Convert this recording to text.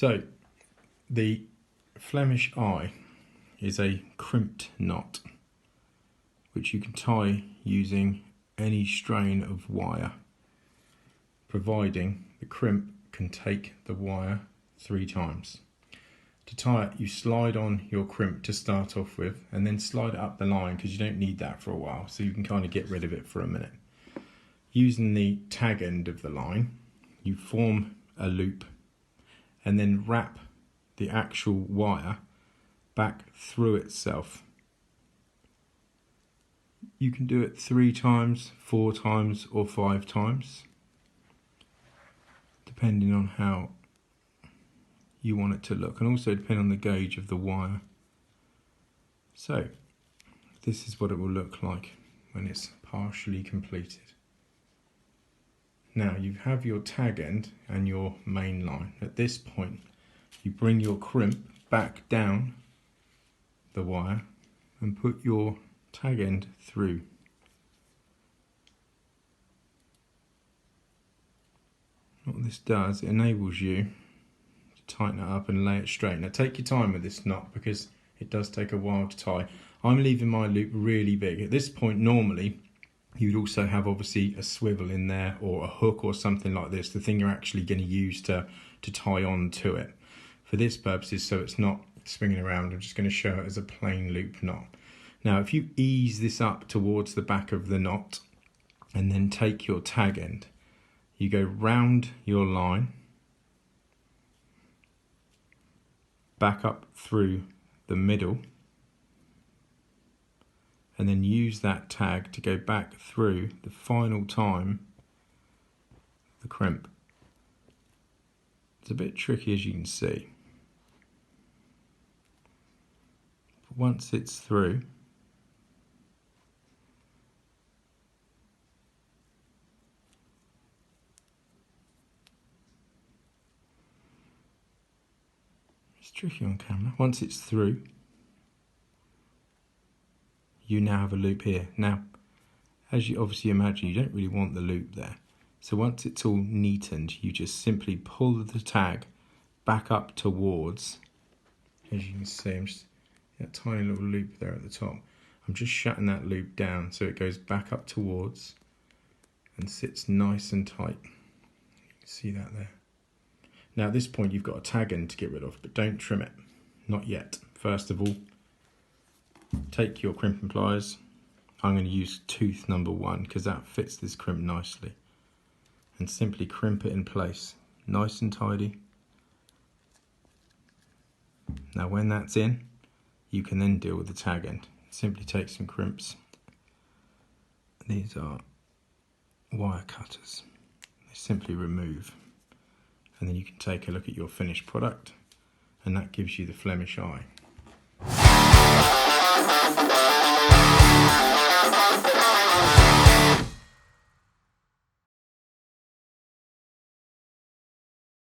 So the Flemish Eye is a crimped knot which you can tie using any strain of wire, providing the crimp can take the wire 3 times. To tie it, you slide on your crimp to start off with and then slide it up the line because you don't need that for a while, so you can kind of get rid of it for a minute. Using the tag end of the line, you form a loop and then wrap the actual wire back through itself. You can do it 3 times, 4 times or 5 times, depending on how you want it to look, and also depending on the gauge of the wire. So this is what it will look like when it's partially completed. Now you have your tag end and your main line. At this point you bring your crimp back down the wire and put your tag end through. What this does, it enables you to tighten it up and lay it straight. Now take your time with this knot because it does take a while to tie. I'm leaving my loop really big. At this point normally you'd also have obviously a swivel in there or a hook or something like this, the thing you're actually going to use to tie on to it. For this purposes, so it's not swinging around, I'm just going to show it as a plain loop knot. Now if you ease this up towards the back of the knot and then take your tag end, you go round your line, back up through the middle, and then use that tag to go back through the final time the crimp. It's a bit tricky, as you can see, but once it's through, it's tricky on camera. Once it's through, you now have a loop here. Now, as you obviously imagine, you don't really want the loop there. So once it's all neatened, you just simply pull the tag back up towards, as you can see, I'm just that tiny little loop there at the top. I'm just shutting that loop down so it goes back up towards and sits nice and tight. You can see that there. Now at this point you've got a tag end to get rid of, but don't trim it, not yet. First of all, take your crimping pliers. I'm going to use tooth number 1 because that fits this crimp nicely, and simply crimp it in place, nice and tidy. Now when that's in, you can then deal with the tag end. Simply take some crimps. These are wire cutters. They simply remove, and then you can take a look at your finished product, and that gives you the Flemish Eye.